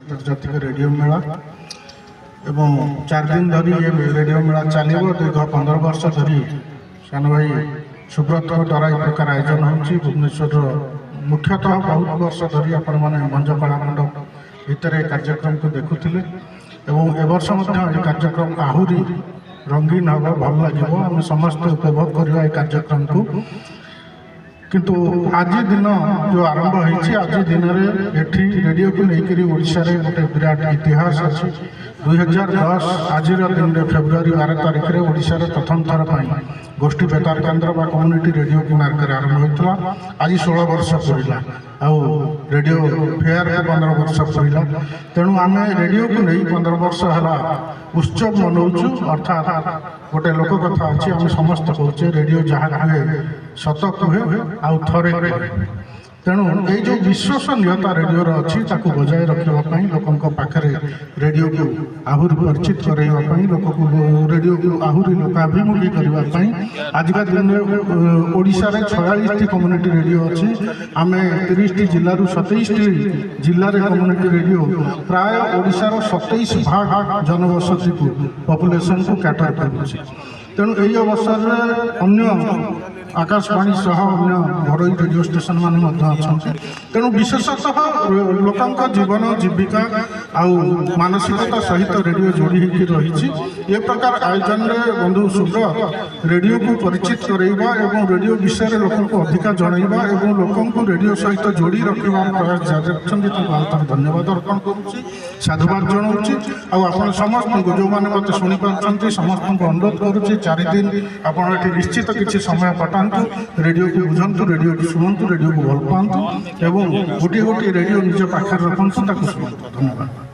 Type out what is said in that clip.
আন্তর্জাতিক রেডিও মেলা এবং 4 दिन धरी ये रेडियो मेला चलो दीर्घ 15 वर्ष धरी सान भाई सुब्रत द्वारा एक प्रकार आयोजन होती भुवनेश्वर मुख्यतः बहुत वर्ष धरी आपण मैंने मंच कला मंडप भितर कार्यक्रम को देखुले और ए वर्ष कार्यक्रम आहरी रंगीन हम भल लगे आम समस्त उपभोग करवा कार्यक्रम को किंतु आज दिन जो आरंभ होती आज दिन में एठी रेडियो को लेकर ओडिशा रे गोटे विराट इतिहास अच्छी 2010 आज दिन में फेब्रुआरी 12 तारिख में ओडिशा रे प्रथम थर पर गोष्ठी बेतार केन्द्र बा कम्युनिटी रेडियो की मार्केट आरंभ होता आज 16 वर्ष पूरा आउ रेडियो फेयर 15 वर्ष पूरा तेणु आम रेडियो को नहीं 15 वर्ष है उत्सव मनाऊँ अर्थात गोटे लोक कथा अच्छी आम समस्त कहे रेडियो जहाँ कहे सत कहे आउ थरे तेणु ये जो विश्वसनीयता रेडियो अच्छी बजाय रखापी लोकों पाखे रेडियो को आहरी परिचित करवाई लोक रेडियो को आहरी लोकाभिमुखी करने आजिका दिन में ओडिशा रे 46 कम्युनिटी रेडियो अच्छी आम 30 जिलूर 27 जिले में कम्युनिटी रेडियो प्राय ओडिशार 27 भाग जनबसती को पॉपुलेशन को कैटर कर तेणु यही अवसर में अन्य आकाशवाणी सह अन्य घरोई रेडियो स्टेशन मान अच्छा तेणु विशेषतः लोकों जीवन जीविका आउ मानसिकता सहित रेडियो जोड़ी रही ये प्रकार आयोजन में बंधु सुब्रत रेडियो को परिचित करवा और रेडियो विषय में लोक को अधिका जनइबा और लोकों को रेडियो सहित जोड़ी रखार प्रयास जारी रखते बहुत धन्यवाद अर्पण करुँच साधुवाद जनाऊँगी आप समस्त जो मैंने मत शुणी पार्टी समस्त को अनुरोध करुँच 4 दिन आपड़ निश्चित किसी समय पठातु रेडियो को बुझंतु रेडियो को शुणु रेडियो को भल पातु और गोटे गोटे रेडियो निज पाखे रखु शुणु धन्यवाद।